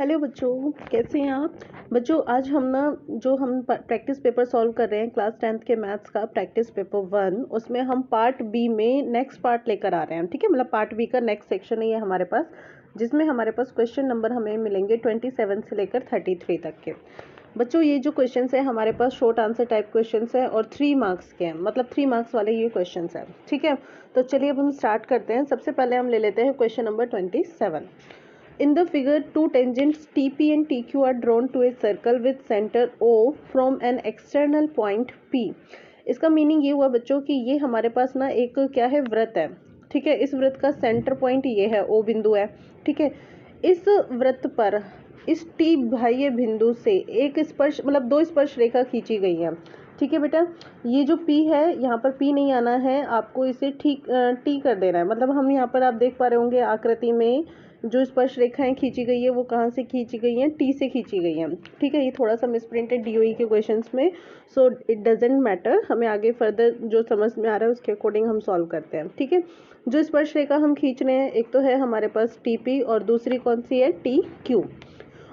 Hello बच्चों, कैसे हैं आप। बच्चों आज हम प्रैक्टिस पेपर सॉल्व कर रहे हैं क्लास 10th के मैथ्स का प्रैक्टिस पेपर 1। उसमें हम पार्ट बी में नेक्स्ट पार्ट लेकर आ रहे हैं। ठीक है, मतलब पार्ट बी का नेक्स्ट सेक्शन है ये हमारे पास, जिसमें हमारे पास क्वेश्चन नंबर हमें मिलेंगे 27 से लेकर 33 तक के। बच्चों ये जो क्वेश्चन है हमारे पास शॉर्ट आंसर टाइप क्वेश्चन है और 3 मार्क्स के हैं, मतलब 3 मार्क्स वाले ये क्वेश्चन है। ठीक है, तो चलिए अब हम स्टार्ट करते हैं। सबसे पहले हम ले लेते हैं question number 27। In the figure, two tangents TP and TQ are drawn to a circle with center O from an external point P। इसका मीनिंग ये हुआ बच्चों कि ये हमारे पास ना एक क्या है, वृत्त है। ठीक है, इस वृत्त का सेंटर पॉइंट ये है, O बिंदु है। ठीक है, इस वृत्त पर इस T बाह्य बिंदु से एक स्पर्श मतलब 2 स्पर्श रेखा खींची गई है। ठीक है बेटा, ये जो P है यहाँ पर P नहीं आना है, आपको इसे ठीक T कर देना है। मतलब हम यहाँ पर आप देख पा रहे होंगे आकृति में जो स्पर्श रेखाएं खींची गई है वो कहाँ से खींची गई हैं, टी से खींची गई हैं। ठीक है, ये थोड़ा सा मिसप्रिंट है डीओई के क्वेश्चंस में, सो इट डजेंट मैटर। हमें आगे फर्दर जो समझ में आ रहा है उसके अकॉर्डिंग हम सॉल्व करते हैं। ठीक है, जो स्पर्श रेखा हम खींच रहे हैं एक तो है हमारे पास टीपी और दूसरी कौन सी है, टी क्यू।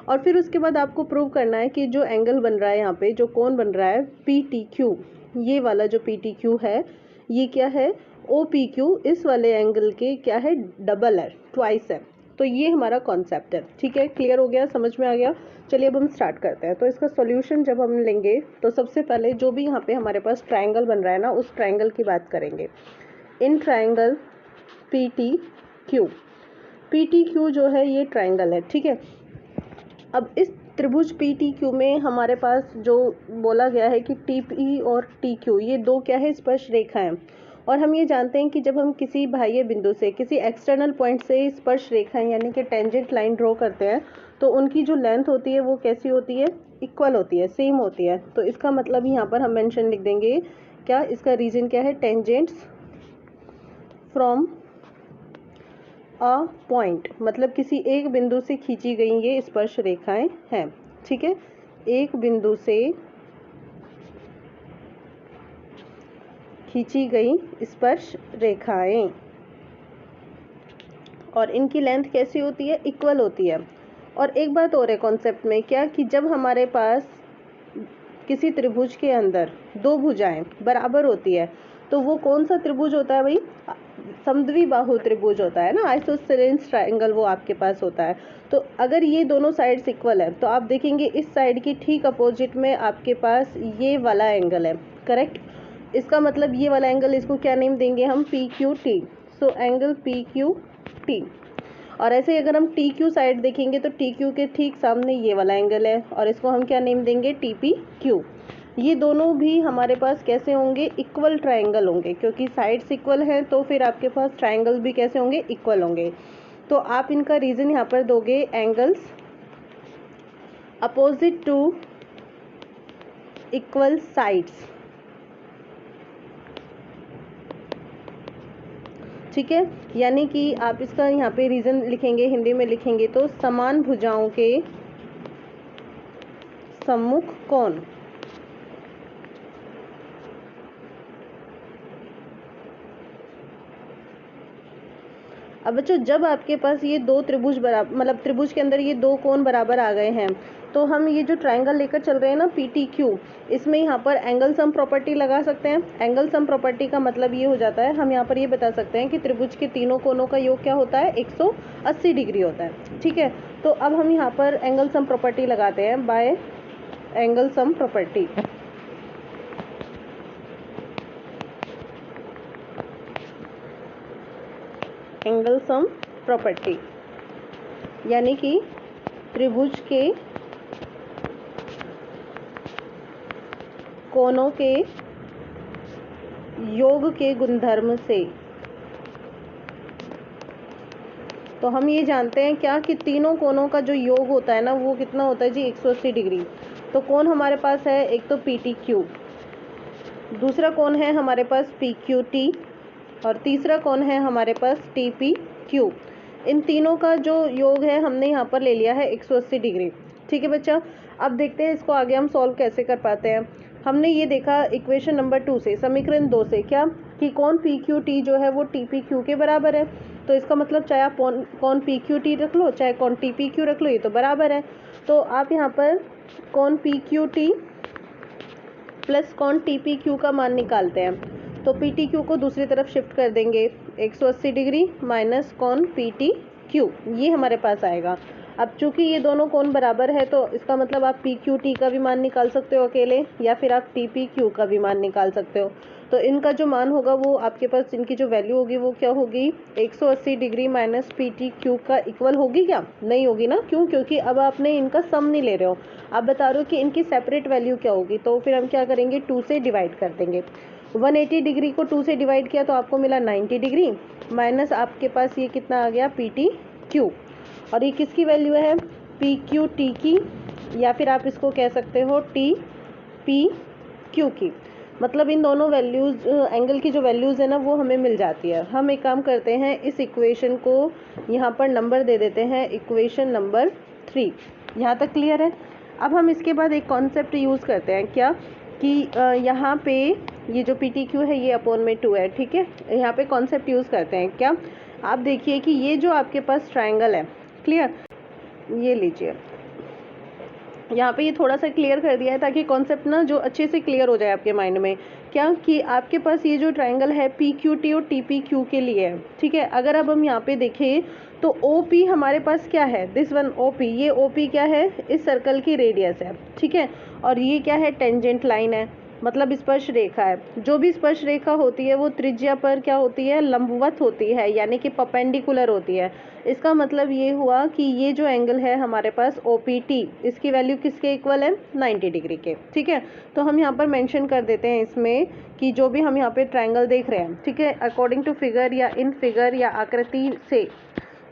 और फिर उसके बाद आपको प्रूव करना है कि जो एंगल बन रहा है यहाँ पे, जो कोण बन रहा है पी टी क्यू, ये वाला जो पी टी क्यू है ये क्या है, ओ पी क्यू, इस वाले एंगल के क्या है, डबल है, ट्वाइस है। तो ये हमारा कॉन्सेप्ट है। ठीक है, क्लियर हो गया, समझ में आ गया। चलिए अब हम स्टार्ट करते हैं। तो इसका सॉल्यूशन जब हम लेंगे तो सबसे पहले जो भी यहाँ पे हमारे पास ट्रायंगल बन रहा है ना, उस ट्रायंगल की बात करेंगे। In triangle P T Q जो है ये ट्रायंगल है। ठीक है, अब इस त्रिभुज पी टी क्यू में हमारे पास जो बोला गया है कि टी पी और टी क्यू ये दो क्या है, स्पर्श रेखाएं। और हम ये जानते हैं कि जब हम किसी बाह्य बिंदु से किसी एक्सटर्नल पॉइंट से स्पर्श रेखाएं यानी कि टेंजेंट लाइन ड्रॉ करते हैं तो उनकी जो लेंथ होती है वो कैसी होती है, इक्वल होती है, सेम होती है। तो इसका मतलब यहाँ पर हम मेंशन लिख देंगे क्या, इसका रीजन क्या है, टेंजेंट्स फ्रॉम अ पॉइंट, मतलब किसी एक बिंदु से खींची गई ये स्पर्श रेखाएं हैं। ठीक है, एक बिंदु से खींची गई स्पर्श रेखाएं और इनकी लेंथ कैसी होती है, इक्वल होती है। और एक बात और है कॉन्सेप्ट में, क्या कि जब हमारे पास किसी त्रिभुज के अंदर दो भुजाएं बराबर होती है तो वो कौन सा त्रिभुज होता है भाई, समद्विबाहु त्रिभुज होता है ना, आइसोसेलेस ट्रायंगल वो आपके पास होता है। तो अगर ये दोनों साइड्स इक्वल है तो आप देखेंगे इस साइड की ठीक अपोजिट में आपके पास ये वाला एंगल है, करेक्ट। इसका मतलब ये वाला एंगल, इसको क्या नेम देंगे हम, P Q T. So angle P Q T. और ऐसे ही अगर हम टी क्यू साइड देखेंगे तो टी क्यू के ठीक सामने ये वाला एंगल है और इसको हम क्या नेम देंगे, टी पी क्यू। ये दोनों भी हमारे पास कैसे होंगे, इक्वल ट्रायंगल होंगे, क्योंकि साइड्स इक्वल हैं तो फिर आपके पास ट्रायंगल भी कैसे होंगे, इक्वल होंगे। तो आप इनका रीजन यहाँ पर दोगे angles opposite to equal sides. ठीक है, यानी कि आप इसका यहाँ पे रीजन लिखेंगे, हिंदी में लिखेंगे तो समान भुजाओं के सम्मुख कोण। अब बच्चों जब आपके पास ये दो त्रिभुज बराबर, मतलब त्रिभुज के अंदर ये दो कोण बराबर आ गए हैं तो हम ये जो ट्रायंगल लेकर चल रहे हैं ना पी टी क्यू, इसमें यहाँ पर एंगल सम प्रॉपर्टी लगा सकते हैं। एंगल सम प्रॉपर्टी का मतलब ये हो जाता है, हम यहाँ पर ये बता सकते हैं कि त्रिभुज के तीनों कोणों का योग क्या होता है, 180 डिग्री होता है। ठीक है, तो अब हम यहाँ पर एंगल सम प्रॉपर्टी लगाते हैं bye angle sum property. Angle sum property यानी कि त्रिभुज के कोणों के योग के गुणधर्म से। तो हम ये जानते हैं क्या कि तीनों कोणों का जो योग होता है ना वो कितना होता है जी, 180 डिग्री। तो कोण हमारे पास है एक तो पी टी क्यू, दूसरा कोण है हमारे पास पी क्यू टी और तीसरा कोण है हमारे पास टी पी क्यू। इन तीनों का जो योग है हमने यहाँ पर ले लिया है 180 डिग्री। ठीक है बच्चा, अब देखते हैं इसको आगे हम सॉल्व कैसे कर पाते हैं। हमने ये देखा इक्वेशन नंबर 2 से, समीकरण 2 से, क्या कि कौन पी क्यू टी जो है वो टी पी क्यू के बराबर है। तो इसका मतलब चाहे आप कौन पी क्यू टी रख लो चाहे कौन टी पी क्यू रख लो, ये तो बराबर है। तो आप यहाँ पर कौन पी क्यू टी प्लस कौन टी पी क्यू का मान निकालते हैं। तो पी टी क्यू को दूसरी तरफ शिफ्ट कर देंगे, 180 डिग्री माइनस कौन पी टी क्यू, ये हमारे पास आएगा। अब चूंकि ये दोनों कोण बराबर है तो इसका मतलब आप पी क्यू टी का भी मान निकाल सकते हो अकेले, या फिर आप टी पी क्यू का भी मान निकाल सकते हो। तो इनका जो मान होगा वो आपके पास, इनकी जो वैल्यू होगी वो क्या होगी, 180 degree minus P T Q का इक्वल होगी क्या, नहीं होगी ना। क्यों, क्योंकि अब आपने इनका सम नहीं ले रहे हो, आप बता रहे हो कि इनकी सेपरेट वैल्यू क्या होगी। तो फिर हम क्या करेंगे, 2 से डिवाइड कर देंगे। 180 डिग्री को 2 से डिवाइड किया तो आपको मिला 90 डिग्री माइनस आपके पास ये कितना आ गया, पी टी क्यू। और ये किसकी वैल्यू है, पी क्यू टी की, या फिर आप इसको कह सकते हो टी पी क्यू की। मतलब इन दोनों वैल्यूज़, एंगल की जो वैल्यूज़ है ना वो हमें मिल जाती है। हम एक काम करते हैं, इस इक्वेशन को यहाँ पर नंबर दे देते हैं, इक्वेशन नंबर 3। यहाँ तक क्लियर है। अब हम इसके बाद एक कॉन्सेप्ट यूज़ करते हैं, क्या कि यहाँ पे ये जो पी टी क्यू है ये अपॉन में 2 है, ठीक है। यहाँ पे कॉन्सेप्ट यूज़ करते हैं, क्या, आप देखिए कि ये जो आपके पास ट्राइंगल है, क्लियर, ये लीजिए यहाँ पे ये थोड़ा सा क्लियर कर दिया है ताकि कॉन्सेप्ट ना जो अच्छे से क्लियर हो जाए आपके माइंड में। क्या कि आपके पास ये जो ट्राइंगल है पी क्यू टी और टी पी क्यू के लिए है, ठीक है। अगर अब हम यहाँ पे देखें तो ओ पी हमारे पास क्या है, दिस वन ओ पी, ये ओ पी क्या है, इस सर्कल की रेडियस है, ठीक है। और ये क्या है, टेंजेंट लाइन है, मतलब स्पर्श रेखा है। जो भी स्पर्श रेखा होती है वो त्रिज्या पर क्या होती है, लंबवत होती है, यानी कि परपेंडिकुलर होती है। इसका मतलब ये हुआ कि ये जो एंगल है हमारे पास ओ पी टी, इसकी वैल्यू किसके इक्वल है, 90 डिग्री के, ठीक है। तो हम यहाँ पर मेंशन कर देते हैं इसमें कि जो भी हम यहाँ पे ट्राइंगल देख रहे हैं, ठीक है, अकॉर्डिंग टू फिगर या इन फिगर या आकृति से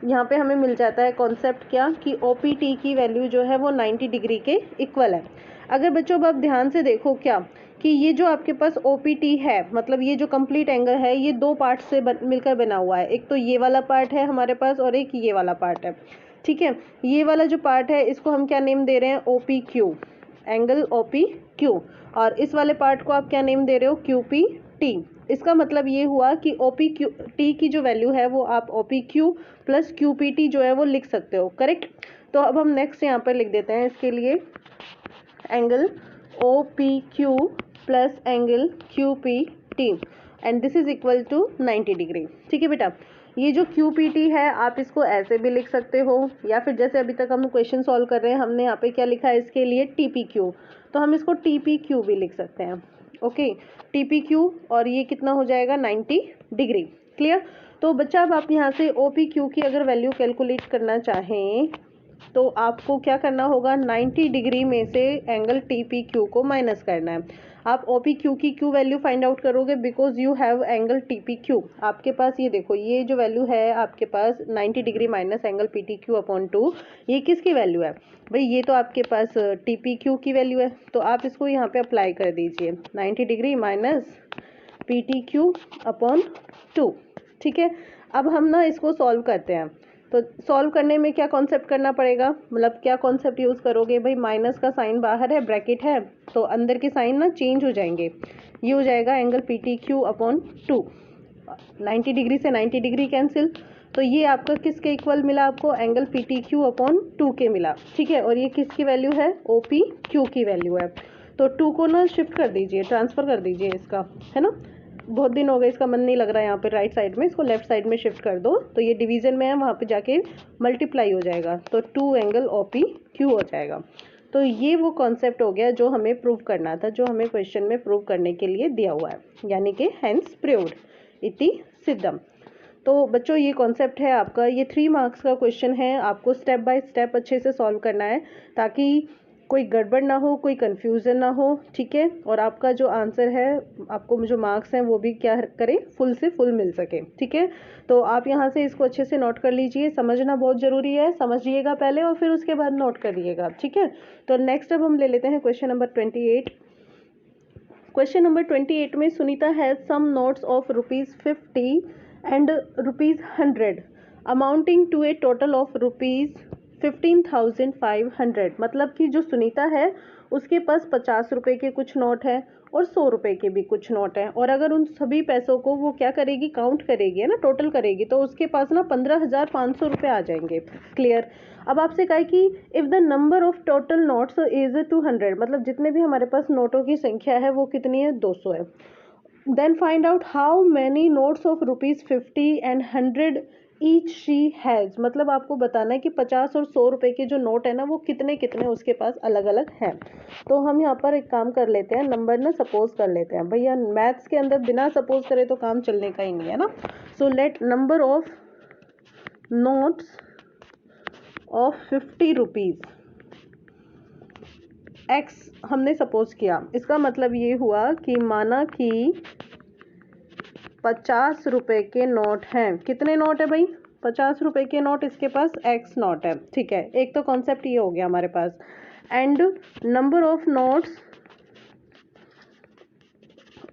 यहाँ पे हमें मिल जाता है कॉन्सेप्ट, क्या कि ओ पी टी की वैल्यू जो है वो 90 डिग्री के इक्वल है। अगर बच्चों अब आप ध्यान से देखो क्या कि ये जो आपके पास ओ पी टी है, मतलब ये जो कंप्लीट एंगल है ये दो पार्ट से मिलकर बना हुआ है। एक तो ये वाला पार्ट है हमारे पास और एक ये वाला पार्ट है, ठीक है। ये वाला जो पार्ट है इसको हम क्या नेम दे रहे हैं, O P Q, angle O P Q. और इस वाले पार्ट को आप क्या नेम दे रहे हो, क्यू पी टी। इसका मतलब ये हुआ कि ओ पी क्यू टी की जो वैल्यू है वो आप O P Q plus Q P T जो है वो लिख सकते हो, करेक्ट। तो अब हम नेक्स्ट यहाँ पर लिख देते हैं इसके लिए angle O P Q plus angle Q P T and this is equal to 90 degree, ठीक है बेटा। ये जो क्यू पी टी है आप इसको ऐसे भी लिख सकते हो, या फिर जैसे अभी तक हम क्वेश्चन सॉल्व कर रहे हैं हमने यहाँ पे क्या लिखा है इसके लिए, टी पी क्यू, तो हम इसको टी पी क्यू भी लिख सकते हैं, ओके, टी पी क्यू। और ये कितना हो जाएगा, 90 डिग्री, क्लियर। तो बच्चा अब आप यहाँ से ओ पी क्यू की अगर वैल्यू कैलकुलेट करना चाहें तो आपको क्या करना होगा, 90 डिग्री में से एंगल टी पी क्यू को माइनस करना है। आप ओ पी क्यू की क्यू वैल्यू फाइंड आउट करोगे because you have angle T P Q. आपके पास ये देखो, ये जो वैल्यू है आपके पास 90 degree minus angle P T Q upon 2, ये किसकी वैल्यू है भाई, ये तो आपके पास टी पी क्यू की वैल्यू है। तो आप इसको यहाँ पे अप्लाई कर दीजिए, 90 degree minus P T Q upon 2, ठीक है। अब हम ना इसको सॉल्व करते हैं। तो सॉल्व करने में क्या कॉन्सेप्ट करना पड़ेगा, मतलब क्या कॉन्सेप्ट यूज़ करोगे भाई, माइनस का साइन बाहर है, ब्रैकेट है, तो अंदर के साइन ना चेंज हो जाएंगे। ये हो जाएगा angle P T Q upon 2, 90 degree से 90 डिग्री कैंसिल, तो ये आपका किसके इक्वल मिला आपको, angle P T Q upon 2 के मिला, ठीक है। और ये किसकी वैल्यू है, ओ पी क्यू की वैल्यू है। तो 2 को ना शिफ्ट कर दीजिए, ट्रांसफ़र कर दीजिए इसका, है ना। बहुत दिन हो गए, इसका मन नहीं लग रहा है यहाँ पे राइट साइड में, इसको लेफ्ट साइड में शिफ्ट कर दो, तो ये डिवीजन में है, वहाँ पे जाके मल्टीप्लाई हो जाएगा, तो 2 एंगल ओ पी क्यू हो जाएगा। तो ये वो कॉन्सेप्ट हो गया जो हमें प्रूव करना था, जो हमें क्वेश्चन में प्रूव करने के लिए दिया हुआ है, यानी कि हैंस प्रूव्ड इति सिद्धम। तो बच्चों ये कॉन्सेप्ट है आपका, ये 3 मार्क्स का क्वेश्चन है, आपको स्टेप बाय स्टेप अच्छे से सॉल्व करना है ताकि कोई गड़बड़ ना हो, कोई कंफ्यूजन ना हो, ठीक है। और आपका जो आंसर है, आपको जो मार्क्स हैं वो भी क्या करें, फुल से फुल मिल सके, ठीक है। तो आप यहाँ से इसको अच्छे से नोट कर लीजिए, समझना बहुत ज़रूरी है, समझिएगा पहले और फिर उसके बाद नोट करिएगा, ठीक है। तो नेक्स्ट अब हम ले लेते हैं क्वेश्चन नंबर 28। क्वेश्चन नंबर 28 में Sunita has some notes of ₹50 and ₹100 amounting to a total of 15,500, मतलब कि जो सुनीता है उसके पास 50 रुपए के कुछ नोट है और 100 रुपए के भी कुछ नोट है, और अगर उन सभी पैसों को वो क्या करेगी, काउंट करेगी, है ना, टोटल करेगी, तो उसके पास ना 15,500 रुपए आ जाएंगे। क्लियर। अब आपसे कहा है कि if the number of total notes is 200, मतलब जितने भी हमारे पास नोटों की संख्या है वो कितनी है, 200 है। Then find out how many notes of ₹50 and 100 each she has, मतलब आपको बताना है कि 50 और 100 रुपए के जो नोट है ना वो कितने कितने उसके पास अलग अलग हैं। तो हम यहाँ पर एक काम कर लेते हैं, नंबर ना सपोज कर लेते हैं भैया, मैथ्स के अंदर बिना सपोज करे तो काम चलने का ही नहीं है ना। So let number of notes of 50 rupees x हमने सपोज किया, इसका मतलब ये हुआ कि माना कि 50 रुपए के नोट हैं। कितने नोट है भाई, 50 रुपए के नोट, इसके पास एक्स नोट है। ठीक है, एक तो कॉन्सेप्ट ये हो गया हमारे पास। And number of notes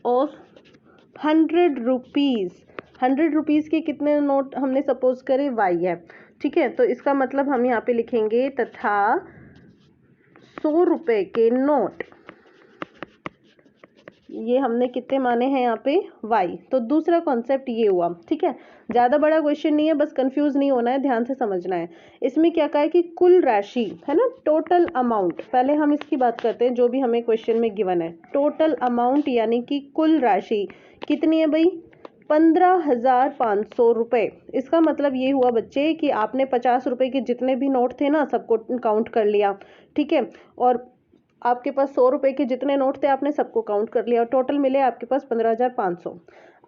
of 100 rupees, 100 rupees के कितने नोट हमने सपोज करे, वाई है। ठीक है, तो इसका मतलब हम यहाँ पे लिखेंगे तथा 100 रुपए के नोट, ये हमने कितने माने हैं यहाँ पे, y। तो दूसरा कॉन्सेप्ट ये हुआ। ठीक है, ज़्यादा बड़ा क्वेश्चन नहीं है, बस कंफ्यूज नहीं होना है, ध्यान से समझना है। इसमें क्या कहा है कि कुल राशि है ना, टोटल अमाउंट, पहले हम इसकी बात करते हैं जो भी हमें क्वेश्चन में गिवन है। टोटल अमाउंट यानी कि कुल राशि कितनी है भाई, 15,500 रुपये। इसका मतलब ये हुआ बच्चे कि आपने 50 रुपये के जितने भी नोट थे ना सबको काउंट कर लिया। ठीक है, और आपके पास 100 रुपए के जितने नोट थे आपने सबको काउंट कर लिया और टोटल मिले आपके पास 15,500।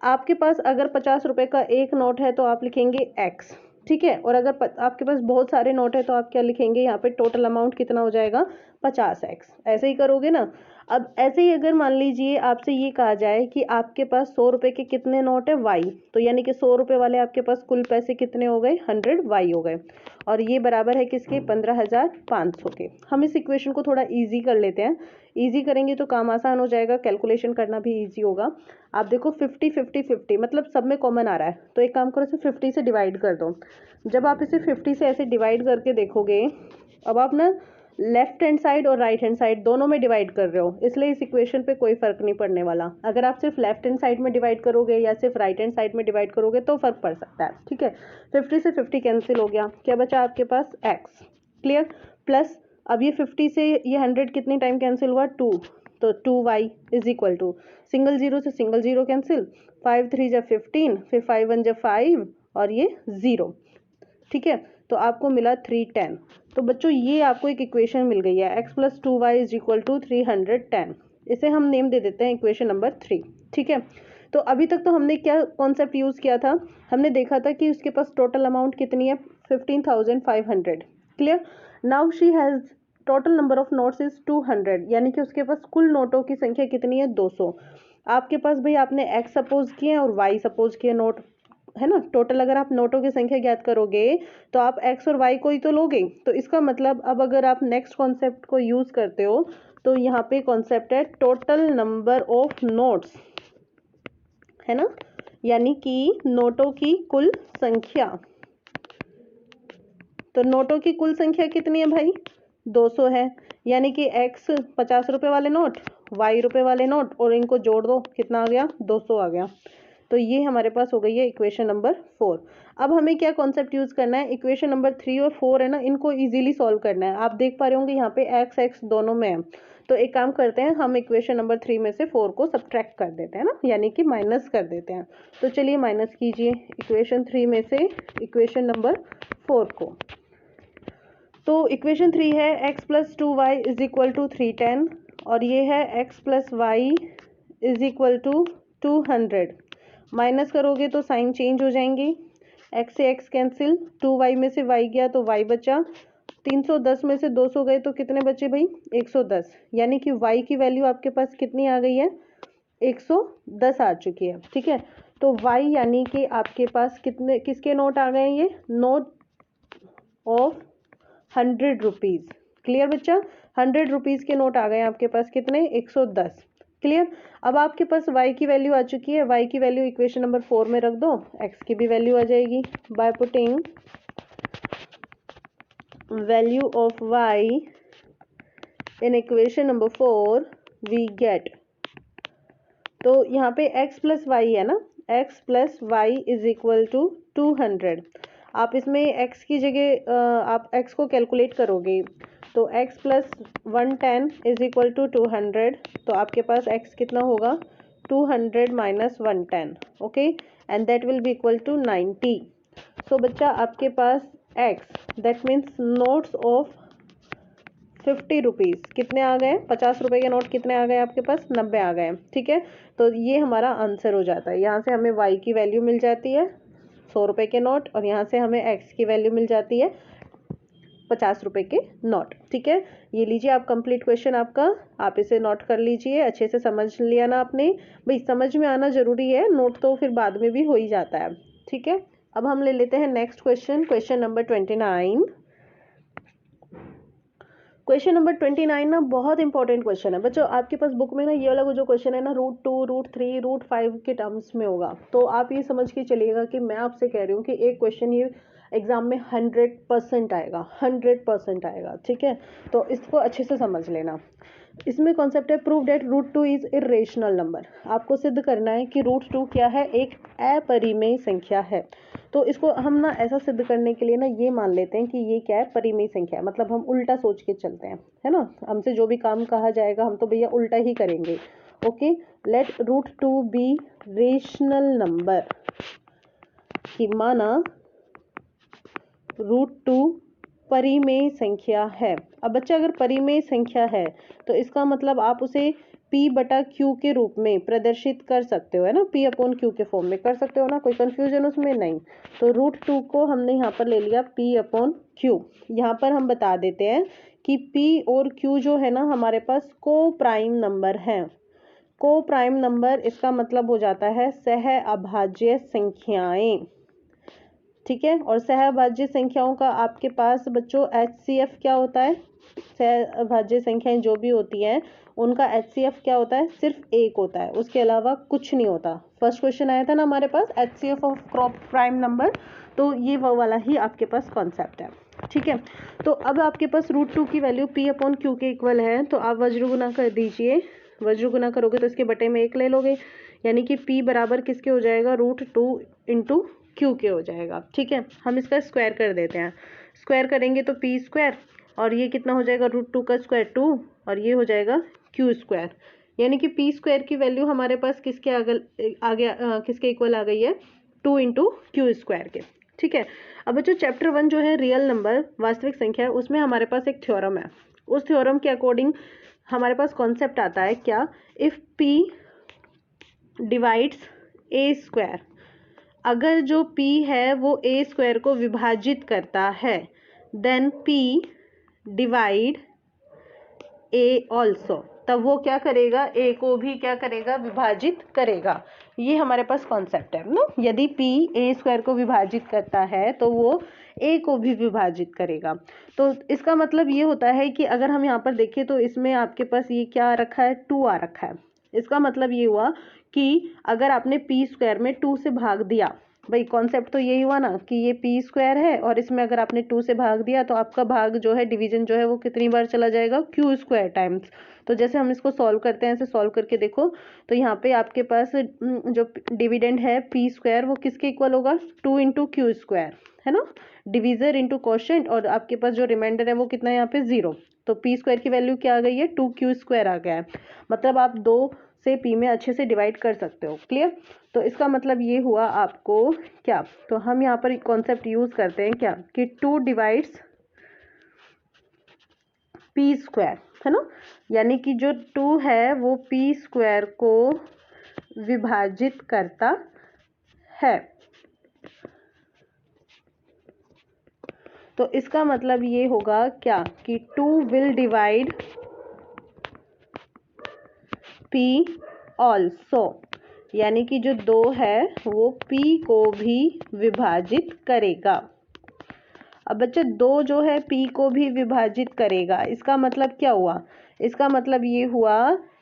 आपके पास अगर 50 रुपए का एक नोट है तो आप लिखेंगे x। ठीक है, और अगर आपके पास बहुत सारे नोट है तो आप क्या लिखेंगे, यहाँ पे टोटल अमाउंट कितना हो जाएगा, 50x। ऐसे ही करोगे ना। अब ऐसे ही अगर मान लीजिए आपसे ये कहा जाए कि आपके पास 100 रुपए के कितने नोट है, y, तो यानी कि 100 रुपए वाले आपके पास कुल पैसे कितने हो गए, 100y हो गए, और ये बराबर है किसके, 15,500 के। हम इस इक्वेशन को थोड़ा इजी कर लेते हैं, इजी करेंगे तो काम आसान हो जाएगा, कैलकुलेशन करना भी इजी होगा। आप देखो 50 50 50, मतलब सब में कॉमन आ रहा है, तो एक काम करो इसे 50 से डिवाइड कर दो। जब आप इसे 50 से ऐसे डिवाइड करके देखोगे, अब आप ना लेफ्ट हैंड साइड और राइट हैंड साइड दोनों में डिवाइड कर रहे हो, इसलिए इस इक्वेशन पे कोई फर्क नहीं पड़ने वाला। अगर आप सिर्फ लेफ्ट हैंड साइड में डिवाइड करोगे या सिर्फ राइट हैंड साइड में डिवाइड करोगे तो फर्क पड़ सकता है। ठीक है, 50 से 50 कैंसिल हो गया, क्या बचा आपके पास x। क्लियर, प्लस अब ये 50 से ये 100 कितने टाइम कैंसिल हुआ, 2, तो 2y is equal to, single zero से सिंगल जीरो कैंसिल, 5 3 जा 15, फिर 5 1 जा 5 और ये 0। ठीक है, तो आपको मिला 310। तो बच्चों ये आपको एक इक्वेशन मिल गई है, x plus 2y is equal to 310। इसे हम नेम दे देते हैं इक्वेशन नंबर 3। ठीक है, तो अभी तक तो हमने क्या कॉन्सेप्ट यूज़ किया था, हमने देखा था कि उसके पास टोटल अमाउंट कितनी है, 15,500। Clear, now she has total number of notes is 200, यानी कि उसके पास कुल नोटों की संख्या कितनी है, 200। आपके पास भाई आपने x सपोज किए और y सपोज किए नोट, है ना। टोटल अगर आप नोटों की संख्या ज्ञात करोगे तो आप x और y को ही तो लोगे। तो इसका मतलब अब अगर आप नेक्स्ट कॉन्सेप्ट को यूज करते हो तो यहाँ पे कॉन्सेप्ट है टोटल नंबर ऑफ नोट्स, है ना, यानी कि नोटों की कुल संख्या। तो नोटों की कुल संख्या कितनी है भाई, 200 है, यानी कि x 50 रुपए वाले नोट, y रुपए वाले नोट, और इनको जोड़ दो, कितना आ गया, 200 आ गया। तो ये हमारे पास हो गई है इक्वेशन नंबर 4। अब हमें क्या कॉन्सेप्ट यूज करना है, इक्वेशन नंबर 3 और 4 है ना, इनको इजीली सॉल्व करना है। आप देख पा रहे होंगे यहाँ पे x x दोनों में है, तो एक काम करते हैं, हम इक्वेशन नंबर 3 में से 4 को सब्ट्रैक्ट कर देते हैं ना, यानी कि माइनस कर देते हैं। तो चलिए माइनस कीजिए इक्वेशन 3 में से इक्वेशन नंबर 4 को। तो इक्वेशन 3 है x plus 2y is equal to 310, और ये है x plus y is equal to 200। Minus करोगे तो साइन चेंज हो जाएंगे, x से x कैंसिल, 2y में से y गया तो y बचा, 310 में से 200 गए तो कितने बचे भाई, 110, यानी कि y की वैल्यू आपके पास कितनी आ गई है, 110 आ चुकी है। ठीक है, तो y यानी कि आपके पास कितने किसके नोट आ गए, ये नोट ऑफ 100 रुपीज़। क्लियर बच्चा, 100 रुपीज़ के नोट आ गए आपके पास कितने, 110। क्लियर, अब आपके पास y की वैल्यू आ चुकी है, y की वैल्यू इक्वेशन नंबर 4 में रख दो, x की भी वैल्यू आ जाएगी by putting value of y in equation number 4 we get, तो यहाँ पे x प्लस वाई है ना, x plus y is equal to 200। आप इसमें x की जगह आप x को कैलकुलेट करोगे तो x plus 110 is equal to 200, तो आपके पास x कितना होगा 200 minus 110, okay, and that will be equal to 90। So बच्चा आपके पास x that means notes of 50 rupees कितने आ गए, 50 रुपए के नोट कितने आ गए आपके पास, 90 आ गए, ठीक है। तो ये हमारा आंसर हो जाता है। यहाँ से हमें y की वैल्यू मिल जाती है 100 रुपए के नोट, और यहाँ से हमें x की वैल्यू मिल जाती है 50 रुपए के नोट, ठीक है। ये लीजिए आप कंप्लीट क्वेश्चन आपका, आप इसे नोट कर लीजिए, अच्छे से समझ लिया ना आपने, भाई समझ में आना जरूरी है, नोट तो फिर बाद में भी हो ही जाता है, ठीक है। अब हम ले लेते हैं next question, question number 29। Question number 29 ना बहुत इंपॉर्टेंट क्वेश्चन है बच्चों, आपके पास बुक में ना ये वाला जो क्वेश्चन है ना √2, √3, √5 के टर्म्स में होगा, तो आप ये समझ के चलिएगा कि मैं आपसे कह रही हूँ कि एक क्वेश्चन ये एग्जाम में 100% आएगा, 100% आएगा, ठीक है। तो इसको अच्छे से समझ लेना। इसमें कॉन्सेप्ट है prove that √2 is irrational number. आपको सिद्ध करना है कि √2 क्या है, एक अपरिमेय संख्या है। तो इसको हम ना ऐसा सिद्ध करने के लिए ना ये मान लेते हैं कि ये क्या है, परिमेय संख्या है, मतलब हम उल्टा सोच के चलते हैं, है ना। हमसे जो भी काम कहा जाएगा हम तो भैया उल्टा ही करेंगे, okay. Let √2 be rational number, कि माना √2 परिमेय संख्या है। अब बच्चा अगर परिमेय संख्या है तो इसका मतलब आप उसे p बटा q के रूप में प्रदर्शित कर सकते हो, है ना, p अपॉन q के फॉर्म में कर सकते हो ना, कोई कंफ्यूजन उसमें नहीं। तो √2 को हमने यहाँ पर ले लिया p अपॉन q। यहाँ पर हम बता देते हैं कि p और q जो है ना हमारे पास को प्राइम नंबर है। को प्राइम नंबर इसका मतलब हो जाता है सह अभाज्य संख्याएं, ठीक है। और सहअभाज्य संख्याओं का आपके पास बच्चों HCF क्या होता है, सहअभाज्य संख्याएं जो भी होती हैं उनका HCF क्या होता है, सिर्फ एक होता है, उसके अलावा कुछ नहीं होता। फर्स्ट क्वेश्चन आया था ना हमारे पास HCF of crop prime number, तो ये वो वाला ही आपके पास कॉन्सेप्ट है, ठीक है। तो अब आपके पास √2 की वैल्यू p अपॉन q के इक्वल है, तो आप वज्र गुना कर दीजिए। वज्र गुना करोगे तो इसके बटे में 1 ले लोगे, यानी कि p बराबर किसके हो जाएगा, √2 इंटू क्यू के हो जाएगा, ठीक है। हम इसका स्क्वायर कर देते हैं, स्क्वायर करेंगे तो p स्क्वायर, और ये कितना हो जाएगा √2 का स्क्वायर 2, और ये हो जाएगा q स्क्वायर, यानी कि p स्क्वायर की वैल्यू हमारे पास किसके आगे किसके इक्वल आ गई है, 2 इंटू क्यू स्क्वायर के, ठीक है। अब बच्चों चैप्टर 1 जो है रियल नंबर वास्तविक संख्या, उसमें हमारे पास एक थ्योरम है। उस थ्योरम के अकॉर्डिंग हमारे पास कॉन्सेप्ट आता है क्या, if p divides a square, अगर जो p है वो a स्क्वायर को विभाजित करता है, then p divide a also, तब वो क्या करेगा, a को भी क्या करेगा, विभाजित करेगा। ये हमारे पास कॉन्सेप्ट है ना, यदि p a स्क्वायर को विभाजित करता है तो वो a को भी विभाजित करेगा। तो इसका मतलब ये होता है कि अगर हम यहाँ पर देखें तो इसमें आपके पास ये क्या आ रखा है, 2 आ रखा है। इसका मतलब ये हुआ कि अगर आपने p स्क्वायर में 2 से भाग दिया, भाई कॉन्सेप्ट तो यही हुआ ना कि ये p स्क्वायर है और इसमें अगर आपने 2 से भाग दिया तो आपका भाग जो है, डिवीजन जो है वो कितनी बार चला जाएगा, q स्क्वायर टाइम्स। तो जैसे हम इसको सॉल्व करते हैं, ऐसे सॉल्व करके देखो तो यहाँ पे आपके पास जो डिविडेंड है p स्क्वायर वो किसके इक्वल होगा, 2 इंटू क्यू स्क्वायर, है ना, डिविजर इंटू क्वोशिएंट, और आपके पास जो रिमाइंडर है वो कितना है यहाँ पे 0। तो p स्क्वायर की वैल्यू क्या आ गई है, 2q स्क्वायर आ गया है। मतलब आप 2 से p में अच्छे से डिवाइड कर सकते हो, क्लियर। तो इसका मतलब ये हुआ आपको क्या, तो हम यहाँ पर कॉन्सेप्ट यूज करते हैं क्या, कि 2 डिवाइड्स p स्क्वायर, है ना, यानी कि जो 2 है वो p स्क्वायर को विभाजित करता है। तो इसका मतलब ये होगा क्या, कि 2 विल डिवाइड p ऑल्सो, यानी कि जो 2 है वो p को भी विभाजित करेगा। अब बच्चे 2 जो है p को भी विभाजित करेगा, इसका मतलब क्या हुआ, इसका मतलब ये हुआ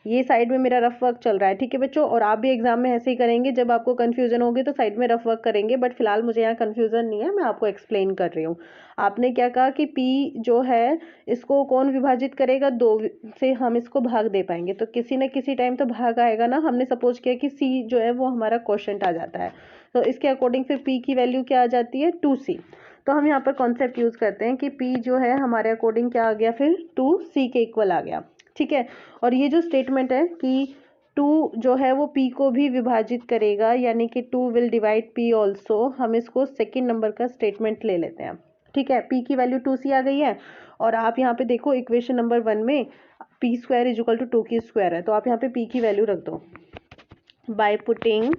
ये साइड में मेरा रफ वर्क चल रहा है, ठीक है बच्चों। और आप भी एग्जाम में ऐसे ही करेंगे, जब आपको कंफ्यूजन होगी तो साइड में रफ वर्क करेंगे, बट फिलहाल मुझे यहाँ कंफ्यूजन नहीं है, मैं आपको एक्सप्लेन कर रही हूँ। आपने क्या कहा कि P जो है इसको कौन विभाजित करेगा, 2 से हम इसको भाग दे पाएंगे, तो किसी न किसी टाइम तो भाग आएगा ना। हमने सपोज किया कि C जो है वो हमारा क्वोशंट आ जाता है, तो इसके अकॉर्डिंग फिर P की वैल्यू क्या आ जाती है, 2C। तो हम यहाँ पर कॉन्सेप्ट यूज करते हैं कि P जो है हमारे अकॉर्डिंग क्या आ गया, फिर 2C के इक्वल आ गया, ठीक है। और ये जो स्टेटमेंट है कि 2 जो है वो P को भी विभाजित करेगा, यानी कि 2 विल डिवाइड P ऑल्सो, हम इसको सेकेंड नंबर का स्टेटमेंट ले लेते हैं, ठीक है। P की वैल्यू 2C आ गई है, और आप यहाँ पे देखो इक्वेशन नंबर 1 में P square is equal to 2 की स्क्वायर है, तो आप यहाँ पे P की वैल्यू रख दो bye putting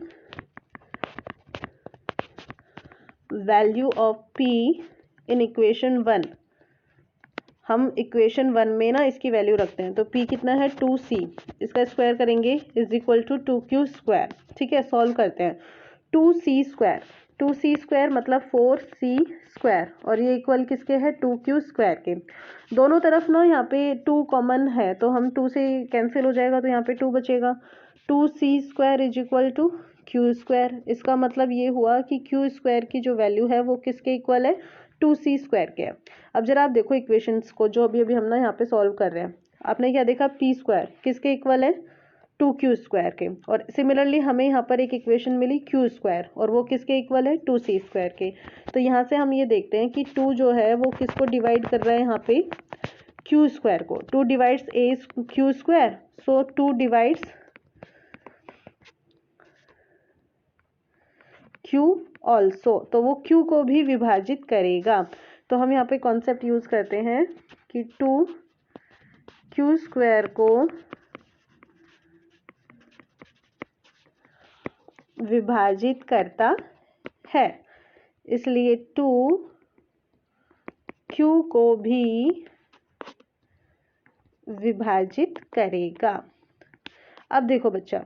value of P in equation 1। हम इक्वेशन 1 में ना इसकी वैल्यू रखते हैं, तो P कितना है 2C, इसका स्क्वायर करेंगे is equal to 2Q square, ठीक है। सॉल्व करते हैं, 2C स्क्वायर, 2C स्क्वायर मतलब 4C स्क्वायर, और ये इक्वल किसके है, 2Q स्क्वायर के। दोनों तरफ ना यहाँ पे 2 कॉमन है, तो हम 2 से कैंसिल हो जाएगा, तो यहाँ पे 2 बचेगा। 2C square is equal to Q square, इसका मतलब ये हुआ कि Q स्क्वायर की जो वैल्यू है वो किसके इक्वल है, 2C स्क्वायर के है। अब जरा आप देखो इक्वेशंस को जो अभी अभी हम ना यहाँ पे सॉल्व कर रहे हैं, आपने क्या देखा, P स्क्वायर किसके इक्वल है, 2Q स्क्वायर के। और सिमिलरली हमें यहाँ पर एक इक्वेशन मिली Q स्क्वायर, और वो किसके इक्वल है, 2C स्क्वायर के। तो यहाँ से हम ये देखते हैं कि 2 जो है वो किसको डिवाइड कर रहा है यहाँ पे, Q स्क्वायर को। 2 divides A Q square, so 2 divides Q also, तो वो Q को भी विभाजित करेगा। तो हम यहाँ पे कॉन्सेप्ट यूज करते हैं कि 2Q स्क्वायर को विभाजित करता है, इसलिए 2Q को भी विभाजित करेगा। अब देखो बच्चा,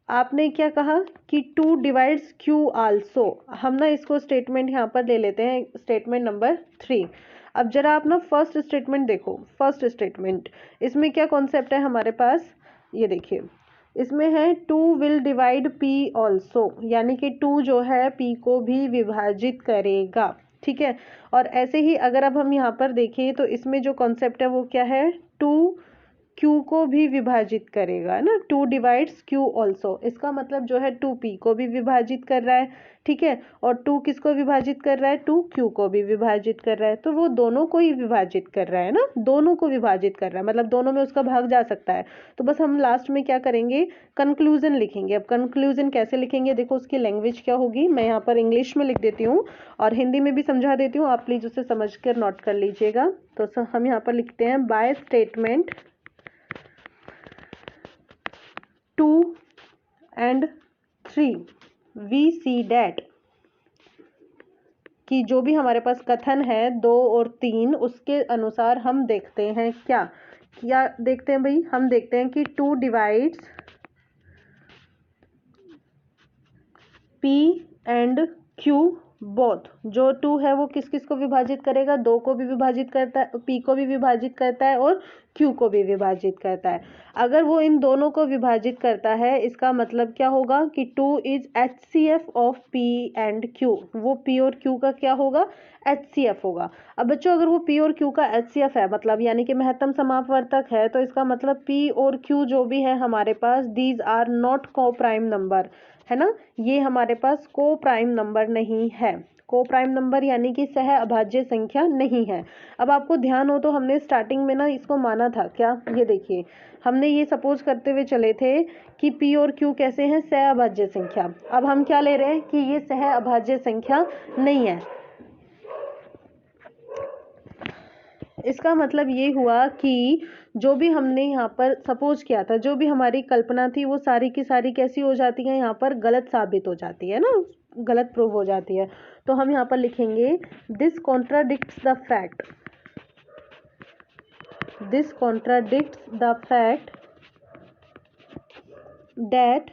आपने क्या कहा कि 2 डिवाइड्स Q आल्सो, हम ना इसको स्टेटमेंट यहाँ पर ले लेते हैं, स्टेटमेंट नंबर 3। अब जरा आप ना फर्स्ट स्टेटमेंट देखो, फर्स्ट स्टेटमेंट इसमें क्या कॉन्सेप्ट है हमारे पास, ये देखिए इसमें है 2 विल डिवाइड P ऑल्सो, यानी कि 2 जो है P को भी विभाजित करेगा, ठीक है। और ऐसे ही अगर अब हम यहाँ पर देखें तो इसमें जो कॉन्सेप्ट है वो क्या है, 2 Q को भी विभाजित करेगा ना, 2 डिवाइड्स Q ऑल्सो, इसका मतलब जो है 2 P को भी विभाजित कर रहा है, ठीक है। और 2 किसको विभाजित कर रहा है, 2 Q को भी विभाजित कर रहा है, तो वो दोनों को ही विभाजित कर रहा है ना, दोनों को विभाजित कर रहा है, मतलब दोनों में उसका भाग जा सकता है। तो बस हम लास्ट में क्या करेंगे, कंक्लूजन लिखेंगे। अब कंक्लूजन कैसे लिखेंगे, देखो उसकी लैंग्वेज क्या होगी, मैं यहाँ पर इंग्लिश में लिख देती हूँ और हिंदी में भी समझा देती हूँ, आप प्लीज उसे समझ कर नोट कर लीजिएगा। तो हम यहाँ पर लिखते हैं, by statement 2 and 3 we see that, कि जो भी हमारे पास कथन है 2 और 3 उसके अनुसार हम देखते हैं क्या क्या देखते हैं भाई, हम देखते हैं कि 2 divides P and Q both, जो 2 है वो किस किस को विभाजित करेगा, 2 को भी विभाजित करता है, P को भी विभाजित करता है और Q को भी विभाजित करता है। अगर वो इन दोनों को विभाजित करता है, इसका मतलब क्या होगा कि 2 is HCF of P and Q, वो P और Q का क्या होगा, HCF होगा। अब बच्चों अगर वो P और Q का HCF है, मतलब यानी कि महत्तम समापवर्तक है, तो इसका मतलब P और Q जो भी है हमारे पास, दीज आर नॉट को प्राइम नंबर, है ना, ये हमारे पास को प्राइम नंबर नहीं है, को प्राइम नंबर यानी कि सह अभाज्य संख्या नहीं है। अब आपको ध्यान हो तो हमने स्टार्टिंग में ना इसको माना था क्या, ये देखिए हमने ये सपोज करते हुए चले थे कि P और Q कैसे हैं, सह अभाज्य संख्या। अब हम क्या ले रहे हैं कि ये सह अभाज्य संख्या नहीं है। इसका मतलब ये हुआ कि जो भी हमने यहाँ पर सपोज किया था, जो भी हमारी कल्पना थी, वो सारी की सारी कैसी हो जाती है, यहाँ पर गलत साबित हो जाती है ना, गलत प्रूव हो जाती है। तो हम यहाँ पर लिखेंगे, this contradicts the fact, this contradicts the fact that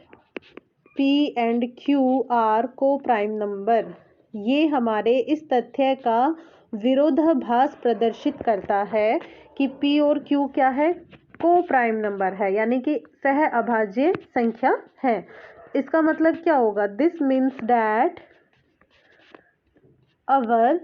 P and Q are coprime number. ये हमारे इस तथ्य का विरोधाभास प्रदर्शित करता है कि P और Q क्या है, को प्राइम नंबर है, यानी कि सह अभाज्य संख्या है। इसका मतलब क्या होगा? This means that our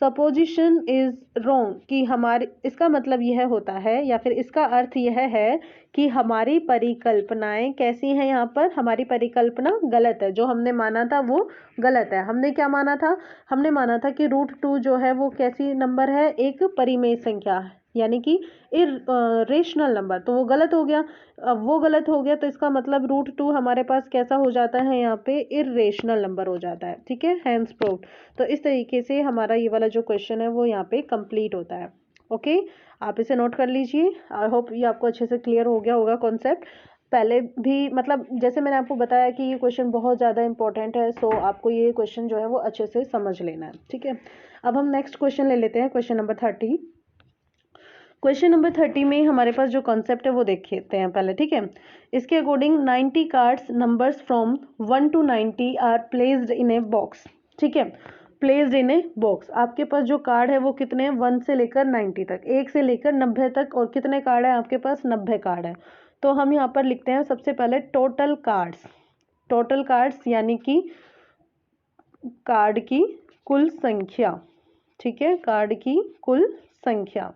supposition is wrong, कि हमारी, इसका मतलब यह होता है या फिर इसका अर्थ यह है कि हमारी परिकल्पनाएं कैसी हैं। यहाँ पर हमारी परिकल्पना गलत है, जो हमने माना था वो गलत है। हमने क्या माना था? हमने माना था कि √2 जो है वो कैसी नंबर है? एक परिमेय संख्या है, यानी कि रेशनल नंबर, तो वो गलत हो गया। अब वो गलत हो गया तो इसका मतलब √2 हमारे पास कैसा हो जाता है? यहाँ पे इरेशनल नंबर हो जाता है। ठीक है, हैंस प्रूव्ड। तो इस तरीके से हमारा ये वाला जो क्वेश्चन है वो यहाँ पे कंप्लीट होता है। ओके, आप इसे नोट कर लीजिए। आई होप ये आपको अच्छे से क्लियर हो गया होगा कॉन्सेप्ट। पहले भी मतलब जैसे मैंने आपको बताया कि ये क्वेश्चन बहुत ज़्यादा इंपॉर्टेंट है, सो आपको ये क्वेश्चन जो है वो अच्छे से समझ लेना है। ठीक है, अब हम नेक्स्ट क्वेश्चन ले लेते हैं, क्वेश्चन नंबर 30। क्वेश्चन नंबर 30 में हमारे पास जो कॉन्सेप्ट है वो देख लेते हैं पहले। ठीक है, इसके according 90 cards numbers from 1 to 90 are placed in a box. ठीक है, प्लेस्ड इन ए बॉक्स। आपके पास जो कार्ड है वो कितने हैं? 1 से लेकर 90 तक, 1 से लेकर 90 तक। और कितने कार्ड है आपके पास? 90 कार्ड है। तो हम यहाँ पर लिखते हैं सबसे पहले टोटल कार्ड्स। टोटल कार्ड्स यानी कि कार्ड की कुल संख्या। ठीक है, कार्ड की कुल संख्या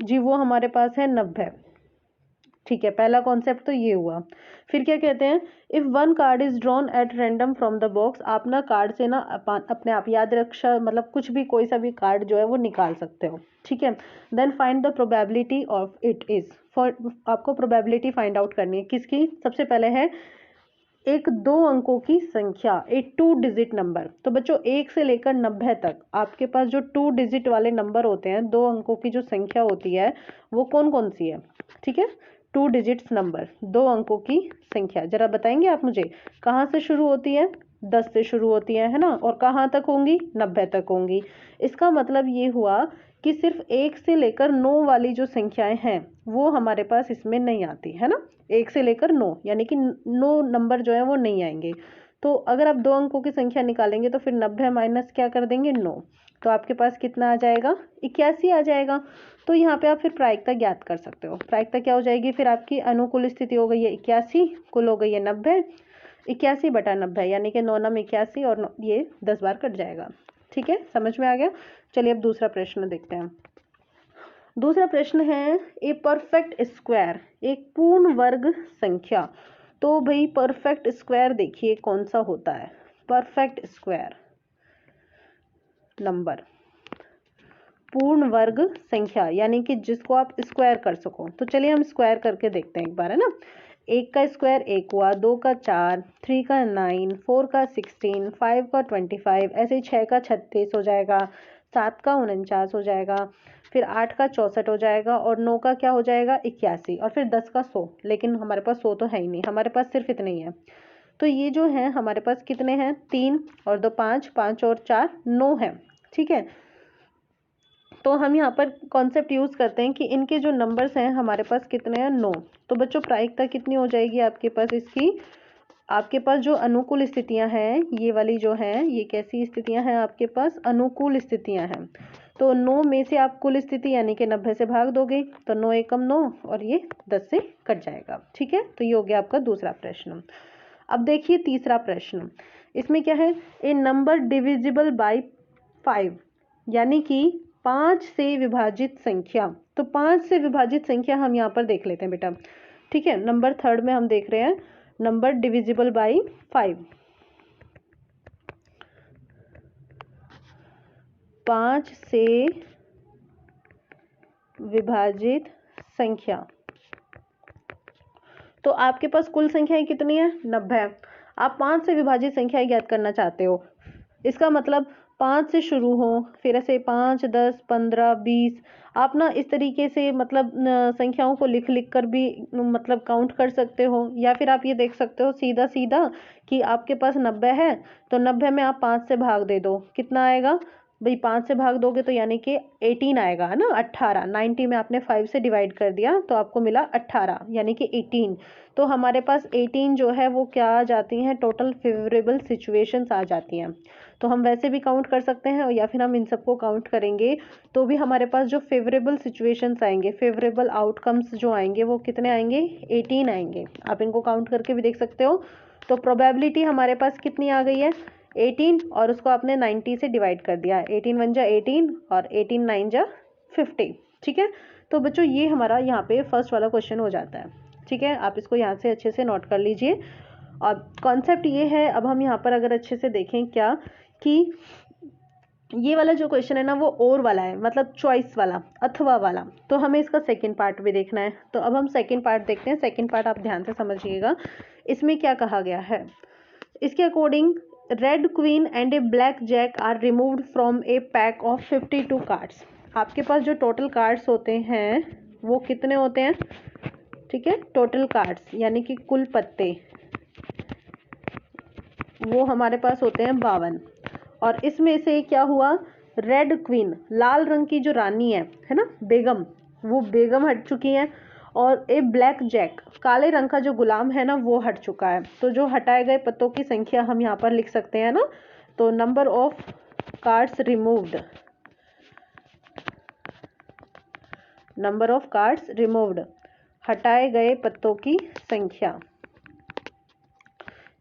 जी वो हमारे पास है 90। ठीक है, पहला कॉन्सेप्ट तो ये हुआ। फिर क्या कहते हैं? If one card is drawn at random from the box. आप ना कार्ड से ना अपने आप याद रक्षा, मतलब कुछ भी, कोई सा भी कार्ड जो है वो निकाल सकते हो। ठीक है, then find the probability of it is. For आपको प्रोबेबिलिटी फाइंड आउट करनी है किसकी? सबसे पहले है एक 2 अंकों की संख्या, एक 2 डिजिट नंबर। तो बच्चों 1 से लेकर 90 तक आपके पास जो 2 डिजिट वाले नंबर होते हैं, 2 अंकों की जो संख्या होती है वो कौन कौन सी है? ठीक है, 2 डिजिट्स नंबर, 2 अंकों की संख्या। जरा बताएंगे आप मुझे, कहाँ से शुरू होती है? 10 से शुरू होती है ना? और कहाँ तक होंगी? 90 तक होंगी। इसका मतलब ये हुआ कि सिर्फ 1 से लेकर 9 वाली जो संख्याएं हैं वो हमारे पास इसमें नहीं आती है ना। 1 से लेकर 9, यानी कि 9 नंबर जो है वो नहीं आएंगे। तो अगर आप 2 अंकों की संख्या निकालेंगे तो फिर 90 माइनस क्या कर देंगे? 9। तो आपके पास कितना आ जाएगा? 81 आ जाएगा। तो यहाँ पे आप फिर प्रायिकता ज्ञात कर सकते हो। प्रायिकता क्या हो जाएगी? फिर आपकी अनुकूल स्थिति हो गई है 81, कुल हो गई है 90। 81/90 यानी कि 9 9 81 और ये 10 बार कट जाएगा। ठीक है, समझ में आ गया? चलिए अब दूसरा प्रश्न देखते हैं। दूसरा प्रश्न है ए परफेक्ट स्क्वायर, एक पूर्ण वर्ग संख्या। तो भाई परफेक्ट स्क्वायर देखिए कौन सा होता है? परफेक्ट स्क्वायर नंबर, पूर्ण वर्ग संख्या, यानी कि जिसको आप स्क्वायर कर सको। तो चलिए हम स्क्वायर करके देखते हैं एक बार, है ना। 1 का स्क्वायर 1 हुआ, 2 का 4, 3 का 9, 4 का 16, 5 का 25, ऐसे ही 6 का 36 हो जाएगा, 7 का 49 हो जाएगा, फिर 8 का 64 हो जाएगा और 9 का क्या हो जाएगा? 81 और फिर 10 का 100। लेकिन हमारे पास 100 तो है ही नहीं, हमारे पास सिर्फ इतने ही है। तो ये जो है हमारे पास कितने हैं? 3 और 2 5, 5 और 4 9 है। ठीक है, तो हम यहाँ पर कॉन्सेप्ट यूज करते हैं कि इनके जो नंबर्स हैं हमारे पास कितने हैं? 9। तो बच्चों प्रायिकता कितनी हो जाएगी आपके पास इसकी? आपके पास जो अनुकूल स्थितियां हैं ये वाली जो हैं, ये कैसी स्थितियां हैं आपके पास? अनुकूल स्थितियां हैं। तो 9 में से आप कुल स्थिति यानी कि 90 से भाग दोगे तो 9 एकम 9 और ये 10 से कट जाएगा। ठीक है, तो ये हो गया आपका दूसरा प्रश्न। अब देखिए तीसरा प्रश्न, इसमें क्या है? ए नंबर डिविजिबल बाय 5, यानी कि 5 से विभाजित संख्या। तो 5 से विभाजित संख्या हम यहाँ पर देख लेते हैं बेटा। ठीक है, नंबर 3 में हम देख रहे हैं नंबर डिविजिबल बाय 5, 5 से विभाजित संख्या। तो आपके पास कुल संख्याएं कितनी है? 90। आप 5 से विभाजित संख्या ज्ञात करना चाहते हो। इसका मतलब 5 से शुरू हो, फिर ऐसे 5, 10, 15, 20। आप ना इस तरीके से मतलब संख्याओं को लिख लिख कर भी मतलब काउंट कर सकते हो, या फिर आप ये देख सकते हो सीधा सीधा कि आपके पास 90 है तो 90 में आप 5 से भाग दे दो, कितना आएगा? भाई 5 से भाग दोगे तो यानी कि 18 आएगा, है ना, 18। 90 में आपने 5 से डिवाइड कर दिया तो आपको मिला 18 यानी कि 18। तो हमारे पास 18 जो है वो क्या आ जाती हैं, टोटल फेवरेबल सिचुएशंस आ जाती हैं। तो हम वैसे भी काउंट कर सकते हैं या फिर हम इन सबको काउंट करेंगे तो भी हमारे पास जो फेवरेबल सिचुएशंस आएंगे, फेवरेबल आउटकम्स जो आएंगे वो कितने आएंगे, 18 आएंगे। आप इनको काउंट करके भी देख सकते हो। तो प्रोबेबिलिटी हमारे पास कितनी आ गई है, 18, और उसको आपने 90 से डिवाइड कर दिया। 18 1 जा 18 और 18 9 जा 50। ठीक है, तो बच्चों ये हमारा यहाँ पे फर्स्ट वाला क्वेश्चन हो जाता है। ठीक है, आप इसको यहाँ से अच्छे से नोट कर लीजिए। और कॉन्सेप्ट ये है, अब हम यहाँ पर अगर अच्छे से देखें क्या कि ये वाला जो क्वेश्चन है ना वो और वाला है, मतलब चॉइस वाला, अथवा वाला। तो हमें इसका सेकंड पार्ट भी देखना है। तो अब हम सेकंड पार्ट देखते हैं। सेकंड पार्ट आप ध्यान से समझिएगा। इसमें क्या कहा गया है, इसके according red queen and a black jack are removed from a pack of 52 cards. आपके पास जो टोटल कार्ड्स होते हैं वो कितने होते हैं, ठीक है, टोटल कार्ड्स यानी कि कुल पत्ते वो हमारे पास होते हैं 52। और इसमें से क्या हुआ, रेड क्वीन, लाल रंग की जो रानी है ना, बेगम, वो बेगम हट चुकी है। और ए ब्लैक जैक, काले रंग का जो गुलाम है ना वो हट चुका है। तो जो हटाए गए पत्तों की संख्या हम यहाँ पर लिख सकते हैं ना, तो number of cards removed, number of cards removed, हटाए गए पत्तों की संख्या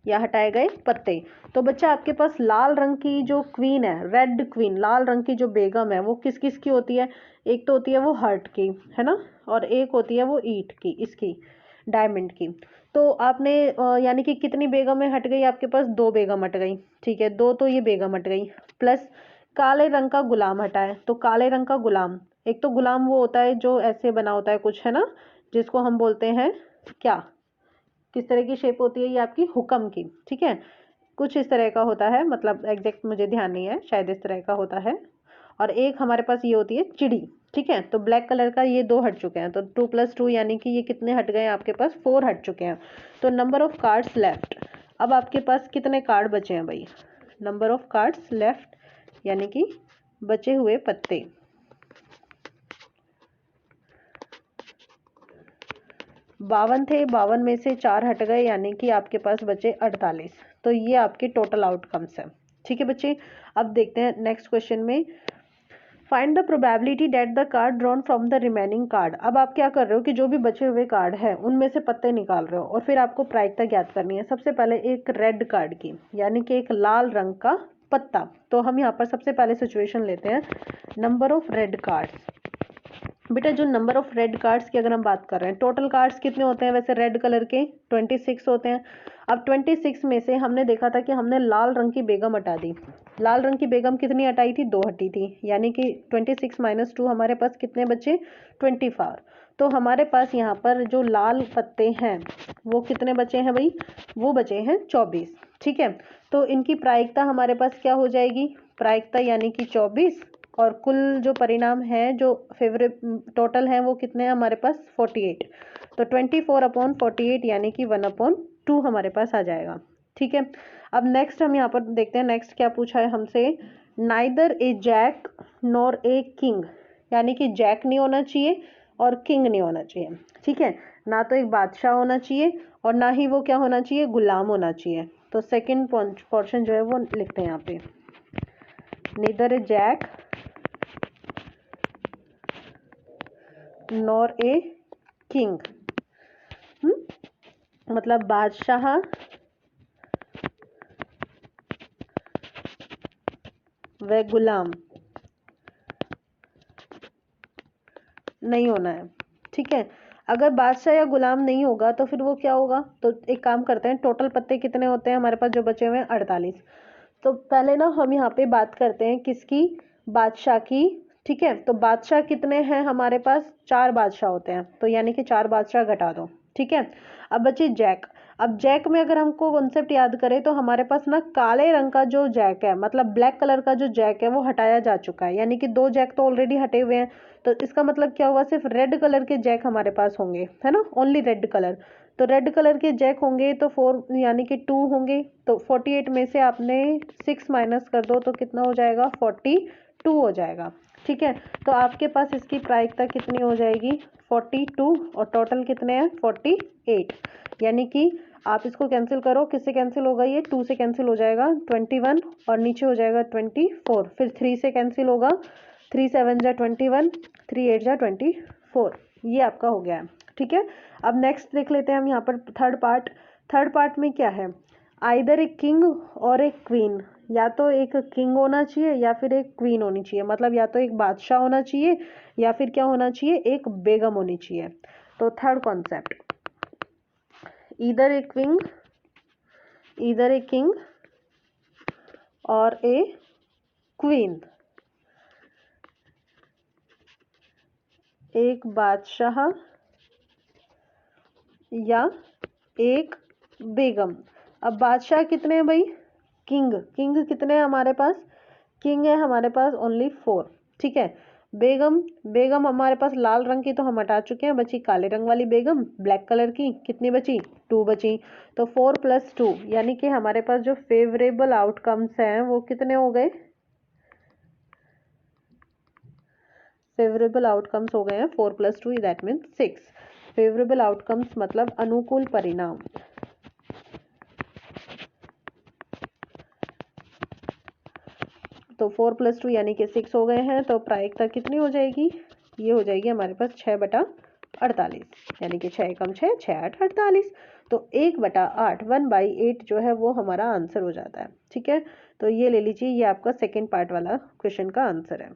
या हटाए गए पत्ते। तो बच्चा आपके पास लाल रंग की जो क्वीन है, रेड क्वीन, लाल रंग की जो बेगम है वो किस किस की होती है, एक तो होती है वो हार्ट की, है ना, और एक होती है वो ईट की, इसकी डायमंड की। तो आपने यानी कि कितनी बेगमें हट गई, आपके पास 2 बेगम हट गई। ठीक है, 2 तो ये बेगम हट गई, प्लस काले रंग का गुलाम हटा है। तो काले रंग का गुलाम, एक तो गुलाम वो होता है जो ऐसे बना होता है कुछ, है ना, जिसको हम बोलते हैं क्या, किस तरह की शेप होती है ये आपकी, हुक्म की। ठीक है, कुछ इस तरह का होता है, मतलब एग्जैक्ट मुझे ध्यान नहीं है, शायद इस तरह का होता है। और एक हमारे पास ये होती है चिड़ी। ठीक है, तो ब्लैक कलर का ये 2 हट चुके हैं। तो 2 + 2 यानी कि ये कितने हट गए, आपके पास 4 हट चुके हैं। तो नंबर ऑफ कार्ड्स लेफ्ट, अब आपके पास कितने कार्ड बचे हैं भाई, नंबर ऑफ कार्ड्स लेफ्ट यानी कि बचे हुए पत्ते, 52 थे, 52 में से 4 हट गए यानी कि आपके पास बचे 48। तो ये आपके टोटल आउटकम्स है। ठीक है बच्चे, अब देखते हैं नेक्स्ट क्वेश्चन में, find the probability that the card drawn from the remaining card. अब आप क्या कर रहे हो कि जो भी बचे हुए कार्ड है उनमें से पत्ते निकाल रहे हो और फिर आपको प्रायिकता ज्ञात करनी है। सबसे पहले एक रेड कार्ड की, यानी कि एक लाल रंग का पत्ता। तो हम यहाँ पर सबसे पहले सिचुएशन लेते हैं, नंबर ऑफ रेड कार्ड्स। बेटा जो नंबर ऑफ रेड कार्ड्स की अगर हम बात कर रहे हैं, टोटल कार्ड्स कितने होते हैं वैसे रेड कलर के, 26 होते हैं। अब 26 में से हमने देखा था कि हमने लाल रंग की बेगम हटा दी। लाल रंग की बेगम कितनी हटाई थी, 2 हटी थी, यानी कि 26 - 2 हमारे पास कितने बचे, 24। तो हमारे पास यहाँ पर जो लाल पत्ते हैं वो कितने बचे हैं भाई, वो बचे हैं 24। ठीक है, तो इनकी प्रायिकता हमारे पास क्या हो जाएगी, प्रायिकता यानी कि 24, और कुल जो परिणाम है जो फेवरेट टोटल है वो कितने हैं हमारे पास, 48। तो 24/48 यानी कि 1/2 हमारे पास आ जाएगा। ठीक है, अब नेक्स्ट हम यहाँ पर देखते हैं, नेक्स्ट क्या पूछा है हमसे, neither a jack nor a king, यानी कि जैक नहीं होना चाहिए और किंग नहीं होना चाहिए। ठीक है, ना तो एक बादशाह होना चाहिए और ना ही वो क्या होना चाहिए, गुलाम होना चाहिए। तो सेकंड पोर्शन जो है वो लिखते हैं यहाँ पे, neither a jack nor a king, मतलब बादशाह व गुलाम नहीं होना है। ठीक है, अगर बादशाह या गुलाम नहीं होगा तो फिर वो क्या होगा, तो एक काम करते हैं, टोटल पत्ते कितने होते हैं हमारे पास जो बचे हुए हैं, 48। तो पहले ना हम यहाँ पे बात करते हैं किसकी, बादशाह की। ठीक है, तो बादशाह कितने हैं हमारे पास, 4 बादशाह होते हैं, तो यानी कि 4 बादशाह घटा दो। ठीक है, अब बचे जैक। अब जैक में अगर हमको कॉन्सेप्ट याद करें तो हमारे पास ना काले रंग का जो जैक है, मतलब ब्लैक कलर का जो जैक है वो हटाया जा चुका है, यानी कि 2 जैक तो ऑलरेडी हटे हुए हैं। तो इसका मतलब क्या हुआ, सिर्फ रेड कलर के जैक हमारे पास होंगे, है ना, ओनली रेड कलर। तो रेड कलर के जैक होंगे तो 4 यानी कि 2 होंगे। तो 48 में से आपने 6 माइनस कर दो तो कितना हो जाएगा, 42। 2 हो जाएगा। ठीक है, तो आपके पास इसकी प्रायिकता कितनी हो जाएगी 42 और टोटल कितने हैं 48। यानी कि आप इसको कैंसिल करो, किससे कैंसिल होगा ये 2 से कैंसिल हो जाएगा 21 और नीचे हो जाएगा 24, फिर 3 से कैंसिल होगा 3 7 जा 21, 3 8 जा 24। ये आपका हो गया है। ठीक है, अब नेक्स्ट देख लेते हैं हम यहाँ पर थर्ड पार्ट में क्या है, आइदर ए किंग और एक क्वीन, या तो एक किंग होना चाहिए या फिर एक क्वीन होनी चाहिए, मतलब या तो एक बादशाह होना चाहिए या फिर क्या होना चाहिए एक बेगम होनी चाहिए। तो third concept, either a king और ए क्वीन, एक बादशाह या एक बेगम। अब बादशाह कितने हैं भाई, किंग कितने हैं हमारे पास, किंग है हमारे पास ओनली 4। ठीक है, बेगम हमारे पास लाल रंग की तो हम हटा चुके हैं, बची काले रंग वाली बेगम, ब्लैक कलर की, कितनी बची 2 बची। तो 4 + 2 यानी कि हमारे पास जो फेवरेबल आउटकम्स हैं वो कितने हो गए, फेवरेबल आउटकम्स हो गए हैं 4 + 2 दैट मीन्स 6। फेवरेबल आउटकम्स मतलब अनुकूल परिणाम। तो 4 + 2 यानी कि 6 हो गए हैं। तो प्रायिकता कितनी हो जाएगी, ये हो जाएगी हमारे पास 6/48, यानी कि 6 × 6 6 8 48। तो 1/8 1/8 जो है वो हमारा आंसर हो जाता है। ठीक है, तो ये ले लीजिए, ये आपका सेकेंड पार्ट वाला क्वेश्चन का आंसर है।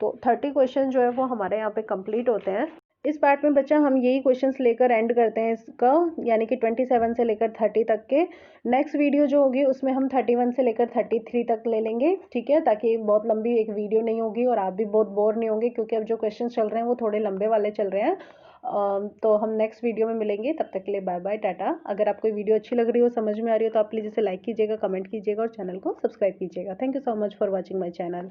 तो 30 क्वेश्चन जो है वो हमारे यहाँ पे कंप्लीट होते हैं। इस पार्ट में बच्चा हम यही क्वेश्चंस लेकर एंड करते हैं इसका, यानी कि 27 से लेकर 30 तक के। नेक्स्ट वीडियो जो होगी उसमें हम 31 से लेकर 33 तक ले लेंगे। ठीक है, ताकि बहुत लंबी एक वीडियो नहीं होगी और आप भी बहुत बोर नहीं होंगे, क्योंकि अब जो क्वेश्चन चल रहे हैं वो थोड़े लंबे वाले चल रहे हैं। तो हम नेक्स्ट वीडियो में मिलेंगे, तब तक के लिए बाय बाय टाटा। अगर आपको वीडियो अच्छी लग रही हो, समझ में आ रही हो, तो आप प्लीज़ इसे लाइक कीजिएगा, कमेंट कीजिएगा और चैनल को सब्सक्राइब कीजिएगा। Thank you so much for watching my channel.